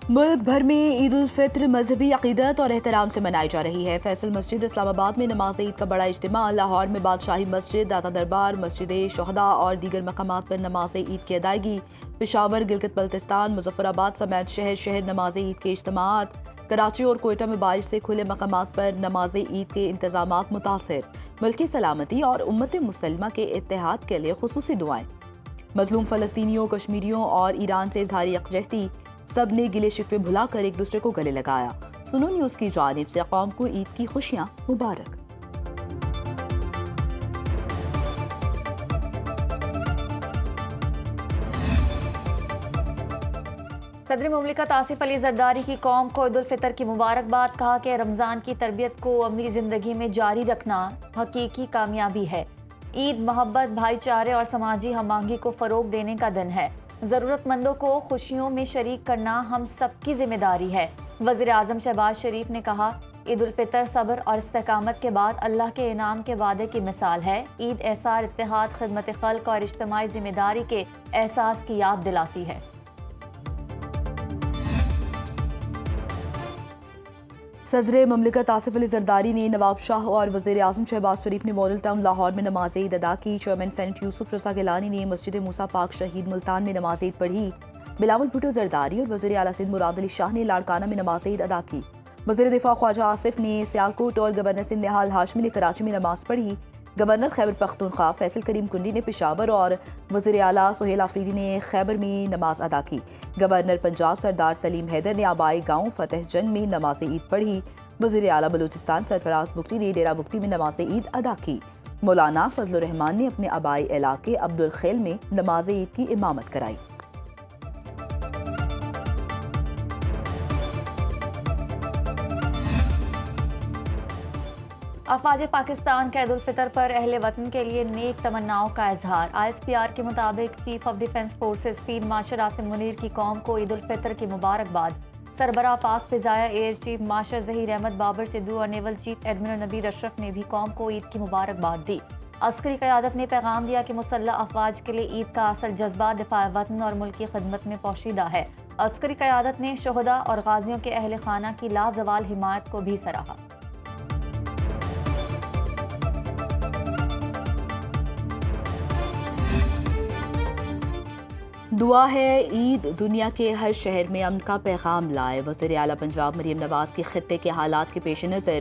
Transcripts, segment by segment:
ملک بھر میں عید الفطر مذہبی عقیدت اور احترام سے منائی جا رہی ہے۔ فیصل مسجد اسلام آباد میں نماز عید کا بڑا اجتماع، لاہور میں بادشاہی مسجد، داتا دربار، مسجد شہداء اور دیگر مقامات پر نماز عید کی ادائیگی، پشاور، گلگت بلتستان، مظفر آباد سمیت شہر شہر نماز عید کے اجتماعات، کراچی اور کوئٹہ میں بارش سے کھلے مقامات پر نماز عید کے انتظامات متاثر، ملکی سلامتی اور امت مسلمہ کے اتحاد کے لیے خصوصی دعائیں۔ مظلوم فلسطینیوں، کشمیریوں اور ایران سے اظہار یکجہتی، سب نے گلے شکوے بھلا کر ایک دوسرے کو گلے لگایا۔ سنو نیوز کی جانب سے قوم کو عید کی خوشیاں مبارک۔ صدر مملکت آصف علی زرداری کی قوم کو عید الفطر کی مبارکباد، کہا کہ رمضان کی تربیت کو عملی زندگی میں جاری رکھنا حقیقی کامیابی ہے۔ عید محبت، بھائی چارے اور سماجی ہم آہنگی کو فروغ دینے کا دن ہے۔ ضرورت مندوں کو خوشیوں میں شریک کرنا ہم سب کی ذمہ داری ہے۔ وزیر اعظم شہباز شریف نے کہا، عید الفطر صبر اور استقامت کے بعد اللہ کے انعام کے وعدے کی مثال ہے۔ عید ایثار، اتحاد، خدمت خلق اور اجتماعی ذمہ داری کے احساس کی یاد دلاتی ہے۔ صدر مملکت آصف علی زرداری نے نواب شاہ اور وزیر اعظم شہباز شریف نے ماڈل ٹاؤن لاہور میں نماز عید ادا کی۔ چیئرمین سینٹ یوسف رضا گیلانی نے مسجد موسیٰ پاک شہید ملتان میں نماز عید پڑھی۔ بلاول بھٹو زرداری اور وزیر اعلیٰ سندھ مراد علی شاہ نے لاڑکانہ میں نماز عید ادا کی۔ وزیر دفاع خواجہ آصف نے سیالکوٹ اور گورنر سندھ نہال ہاشمی نے کراچی میں نماز پڑھی۔ گورنر خیبر پختونخوا فیصل کریم کنڈی نے پشاور اور وزیر اعلیٰ سہیل آفریدی نے خیبر میں نماز ادا کی۔ گورنر پنجاب سردار سلیم حیدر نے آبائی گاؤں فتح جنگ میں نماز عید پڑھی۔ وزیر اعلیٰ بلوچستان سرفراز بگٹی نے ڈیرہ بگٹی میں نماز عید ادا کی۔ مولانا فضل الرحمان نے اپنے آبائی علاقے عبد الخیل میں نماز عید کی امامت کرائی۔ افواج پاکستان کا عید الفطر پر اہل وطن کے لیے نیک تمناؤں کا اظہار۔ ISPR کے مطابق chief of defence forces field marshal Asim Munir کی قوم کو عید الفطر کی مبارکباد۔ سربراہ پاک فضائیہ air chief marshal Zaheer Ahmed Babar Sidhu اور نیول چیف ایڈمرل نبیر اشرف نے بھی قوم کو عید کی مبارکباد دی۔ عسکری قیادت نے پیغام دیا کہ مسلح افواج کے لیے عید کا اصل جذبہ دفاع وطن اور ملک کی خدمت میں پوشیدہ ہے۔ عسکری قیادت نے شہداء اور غازیوں کے اہل خانہ کی لازوال حمایت کو بھی سراہا۔ دعا ہے عید دنیا کے ہر شہر میں امن کا پیغام لائے۔ وزیر اعلیٰ پنجاب مریم نواز کی خطے کے حالات کے پیش نظر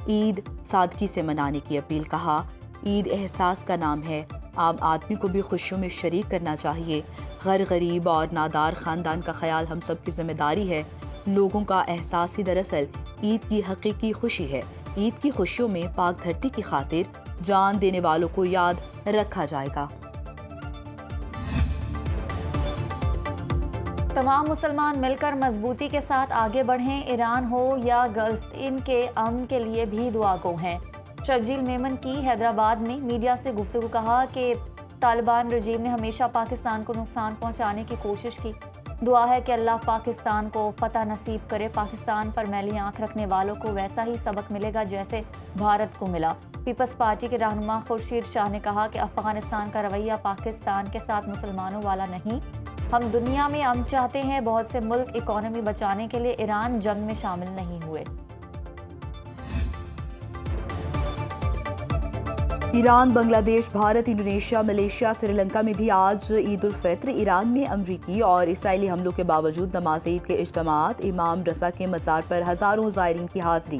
عید سادگی سے منانے کی اپیل، کہا عید احساس کا نام ہے، عام آدمی کو بھی خوشیوں میں شریک کرنا چاہیے۔ غریب اور نادار خاندان کا خیال ہم سب کی ذمہ داری ہے۔ لوگوں کا احساس ہی دراصل عید کی حقیقی خوشی ہے۔ عید کی خوشیوں میں پاک دھرتی کی خاطر جان دینے والوں کو یاد رکھا جائے گا۔ تمام مسلمان مل کر مضبوطی کے ساتھ آگے بڑھیں۔ ایران ہو یا گلف، ان کے امن کے لیے بھی دعا گو ہیں۔ شرجیل میمن کی حیدرآباد میں میڈیا سے گفتگو، کہا کہ طالبان رجیم نے ہمیشہ پاکستان کو نقصان پہنچانے کی کوشش کی۔ دعا ہے کہ اللہ پاکستان کو فتح نصیب کرے۔ پاکستان پر میلی آنکھ رکھنے والوں کو ویسا ہی سبق ملے گا جیسے بھارت کو ملا۔ پیپلز پارٹی کے رہنما خورشید شاہ نے کہا کہ افغانستان کا رویہ پاکستان کے ساتھ مسلمانوں والا نہیں۔ ہم دنیا میں امن چاہتے ہیں۔ بہت سے ملک اکانومی بچانے کے لیے ایران جنگ میں شامل نہیں ہوئے۔ ایران، بنگلہ دیش، بھارت، انڈونیشیا، ملیشیا، سری لنکا میں بھی آج عید الفطر۔ ایران میں امریکی اور اسرائیلی حملوں کے باوجود نماز عید کے اجتماعات، امام رضا کے مزار پر ہزاروں زائرین کی حاضری۔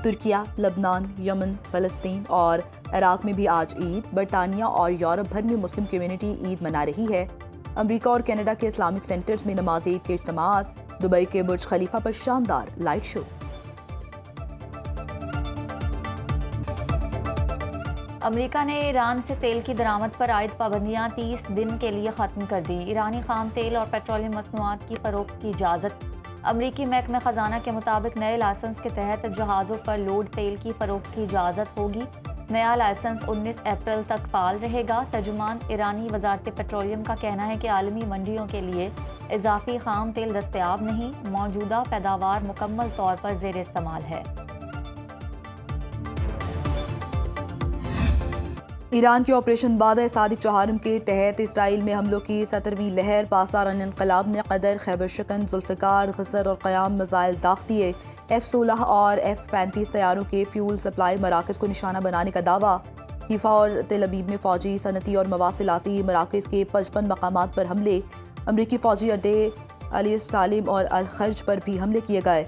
ترکیہ، لبنان، یمن، فلسطین اور عراق میں بھی آج عید۔ برطانیہ اور یورپ بھر میں مسلم کمیونٹی عید منا رہی ہے۔ امریکہ اور کینیڈا کے اسلامک سینٹرز میں نماز عید کے اجتماعات۔ دبئی کے برج خلیفہ پر شاندار لائٹ شو۔ امریکہ نے ایران سے تیل کی درآمد پر عائد پابندیاں 30 دن کے لیے ختم کر دی۔ ایرانی خام تیل اور پیٹرولیم مصنوعات کی فروخت کی اجازت۔ امریکی محکمہ خزانہ کے مطابق نئے لائسنس کے تحت جہازوں پر لوڈ تیل کی فروخت کی اجازت ہوگی۔ نیا لائسنس 19 اپریل تک فعال رہے گا۔ ترجمان ایرانی وزارت پیٹرولیم کا کہنا ہے کہ عالمی منڈیوں کے لیے اضافی خام تیل دستیاب نہیں، موجودہ پیداوار مکمل طور پر زیر استعمال ہے۔ ایران کے آپریشن بادہ صادق چہارم کے تحت اسرائیل میں حملوں کی 17ویں لہر پاسداران انقلاب نے قدر، خیبر شکن، ذوالفقار، غصر اور قیام میزائل داغ دیے۔ F-16 اور F-35 طیاروں کے فیول سپلائی مراکز کو نشانہ بنانے کا دعویٰ۔ حیفا اور تل ابیب میں فوجی، صنعتی اور مواصلاتی مراکز کے 55 مقامات پر حملے۔ امریکی فوجی اڈے علی السالم اور الخرج پر بھی حملے کیے گئے۔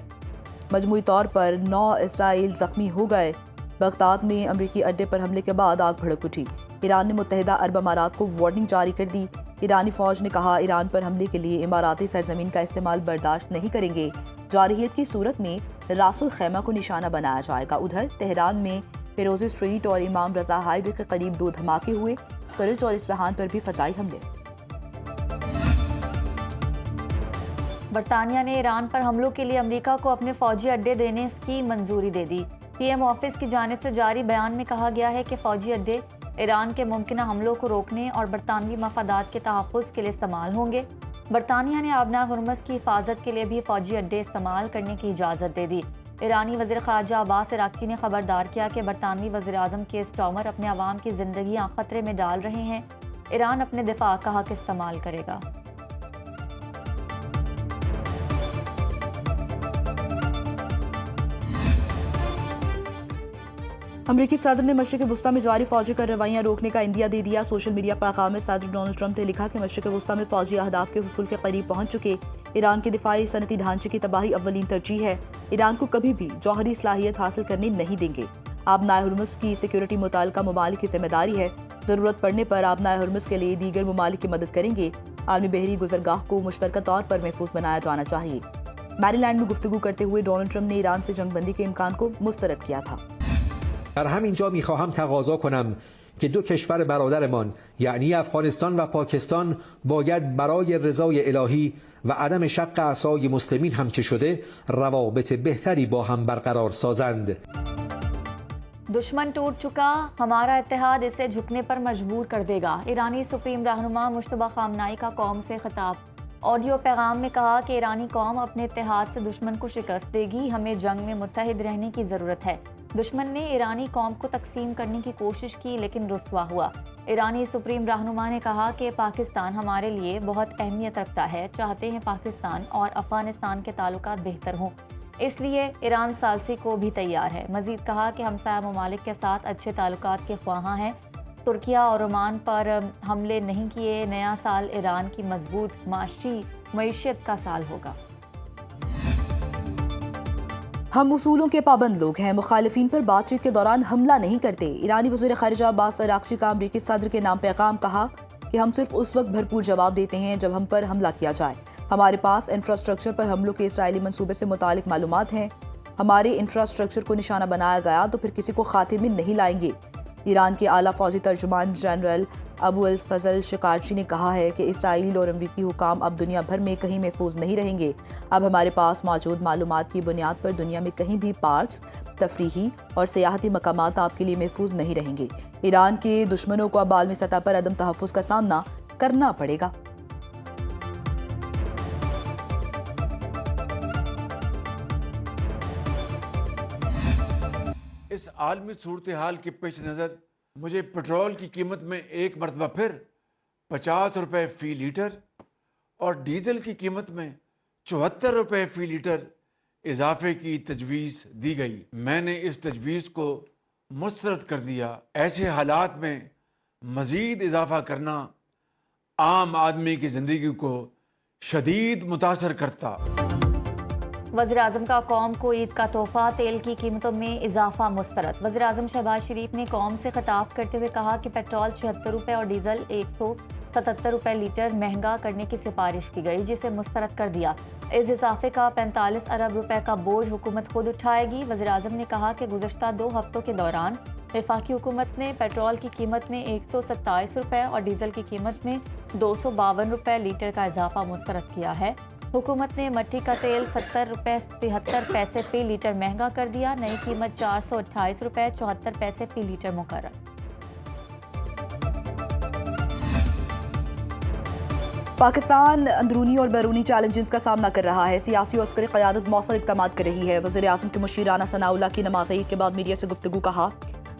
مجموعی طور پر 9 اسرائیل زخمی ہو گئے۔ بغداد میں امریکی اڈے پر حملے کے بعد آگ بھڑک اٹھی۔ ایران نے متحدہ عرب امارات کو وارننگ جاری کر دی۔ ایرانی فوج نے کہا ایران پر حملے کے لیے اماراتی سرزمین کا استعمال برداشت نہیں کریں گے۔ جارحیت کی صورت میں راس الخیمہ کو نشانہ بنایا جائے گا۔ ادھر تہران میں فیروزی اسٹریٹ اور امام رضا ہائی وے کے قریب 2 دھماکے ہوئے۔ کرچ اور اصفہان پر بھی فضائی حملے۔ برطانیہ نے ایران پر حملوں کے لیے امریکہ کو اپنے فوجی اڈے دینے کی منظوری دے دی۔ پی ایم آفس کی جانب سے جاری بیان میں کہا گیا ہے کہ فوجی اڈے ایران کے ممکنہ حملوں کو روکنے اور برطانوی مفادات کے تحفظ کے لیے استعمال ہوں گے۔ برطانیہ نے آبنائے ہرمز کی حفاظت کے لیے بھی فوجی اڈے استعمال کرنے کی اجازت دے دی۔ ایرانی وزیر خارجہ عباس عراقچی نے خبردار کیا کہ برطانوی وزیر اعظم کیئر سٹارمر اپنے عوام کی زندگیاں خطرے میں ڈال رہے ہیں۔ ایران اپنے دفاع کا حق استعمال کرے گا۔ امریکی صدر نے مشرق وسطی میں جاری فوجی کارروائیاں روکنے کا عندیہ دے دیا۔ سوشل میڈیا پیغام میں صدر ڈونلڈ ٹرمپ نے لکھا کہ مشرق وسطی میں فوجی اہداف کے حصول کے قریب پہنچ چکے۔ ایران کے دفاعی صنعتی ڈھانچے کی تباہی اولین ترجیح ہے۔ ایران کو کبھی بھی جوہری صلاحیت حاصل کرنے نہیں دیں گے۔ آبنائے ہرمز کی سیکیورٹی متعلقہ ممالک کی ذمہ داری ہے۔ ضرورت پڑنے پر آبنائے ہرمز کے لیے دیگر ممالک کی مدد کریں گے۔ عالمی بحری گزرگاہ کو مشترکہ طور پر محفوظ بنایا جانا چاہیے۔ میری لینڈ میں گفتگو کرتے ہوئے ڈونلڈ ٹرمپ نے ایران سے جنگ بندی کے امکان کو مسترد کیا تھا۔ در همین جا میخواهم تقاضا کنم که 2 کشور برادرمان یعنی افغانستان و پاکستان باید برای رضای الهی و عدم شق اعصای مسلمین هم که شده روابط بهتری با هم برقرار سازند. دشمن ٹوٹ چکا، ہمارا اتحاد اسے جھکنے پر مجبور کر دے گا۔ ایرانی سپریم رہنما مجتبیٰ خامنائی کا قوم سے خطاب۔ آڈیو پیغام میں کہا کہ ایرانی قوم اپنے اتحاد سے دشمن کو شکست دے گی۔ ہمیں جنگ میں متحد رہنے کی ضرورت ہے۔ دشمن نے ایرانی قوم کو تقسیم کرنے کی کوشش کی لیکن رسوا ہوا۔ ایرانی سپریم رہنما نے کہا کہ پاکستان ہمارے لیے بہت اہمیت رکھتا ہے، چاہتے ہیں پاکستان اور افغانستان کے تعلقات بہتر ہوں، اس لیے ایران ثالثی کو بھی تیار ہے۔ مزید کہا کہ ہمسایہ ممالک کے ساتھ اچھے تعلقات کے خواہاں ہیں، ترکیہ اور عمان پر حملے نہیں کیے۔ نیا سال ایران کی مضبوط معیشت کا سال ہوگا۔ ہم اصولوں کے پابند لوگ ہیں، مخالفین پر بات چیت کے دوران حملہ نہیں کرتے۔ ایرانی وزیر خارجہ عباس عراقچی کا امریکی صدر کے نام پیغام، کہا کہ ہم صرف اس وقت بھرپور جواب دیتے ہیں جب ہم پر حملہ کیا جائے۔ ہمارے پاس انفراسٹرکچر پر حملوں کے اسرائیلی منصوبے سے متعلق معلومات ہیں۔ ہمارے انفراسٹرکچر کو نشانہ بنایا گیا تو پھر کسی کو خاطر میں نہیں لائیں گے۔ ایران کے اعلیٰ فوجی ترجمان جنرل ابو الفضل شکارچی نے کہا ہے کہ اسرائیل اور امریکی حکام اب دنیا بھر میں کہیں محفوظ نہیں رہیں گے۔ اب ہمارے پاس موجود معلومات کی بنیاد پر دنیا میں کہیں بھی پارکس، تفریحی اور سیاحتی مقامات آپ کے لیے محفوظ نہیں رہیں گے۔ ایران کے دشمنوں کو اب عالمی سطح پر عدم تحفظ کا سامنا کرنا پڑے گا۔ اس عالمی صورتحال کے پیش نظر مجھے پٹرول کی قیمت میں ایک مرتبہ پھر 50 روپے فی لیٹر اور ڈیزل کی قیمت میں 74 روپے فی لیٹر اضافے کی تجویز دی گئی۔ میں نے اس تجویز کو مسترد کر دیا۔ ایسے حالات میں مزید اضافہ کرنا عام آدمی کی زندگی کو شدید متاثر کرتا۔ وزیر اعظم کا قوم کو عید کا تحفہ، تیل کی قیمتوں میں اضافہ مسترد۔ وزیر اعظم شہباز شریف نے قوم سے خطاب کرتے ہوئے کہا کہ پیٹرول 76 روپے اور ڈیزل 177 روپے لیٹر مہنگا کرنے کی سفارش کی گئی، جسے مسترد کر دیا۔ اس اضافے کا 45 ارب روپے کا بوجھ حکومت خود اٹھائے گی۔ وزیر اعظم نے کہا کہ گزشتہ 2 ہفتوں کے دوران وفاقی حکومت نے پیٹرول کی قیمت میں 127 روپے اور ڈیزل کی قیمت میں 252 روپے لیٹر کا اضافہ مسترد کیا ہے۔ حکومت نے مٹی کا تیل 70 روپے 73 پیسے فی لیٹر مہنگا کر دیا۔ نئی قیمت 428 روپے 74 پیسے فی لیٹر مقرر۔ پاکستان اندرونی اور بیرونی چیلنجز کا سامنا کر رہا ہے۔ سیاسی اور عسکری قیادت مؤثر اقدامات کر رہی ہے۔ وزیر اعظم کے مشیر رانا ثناء اللہ کی نماز عید کے بعد میڈیا سے گفتگو، کہا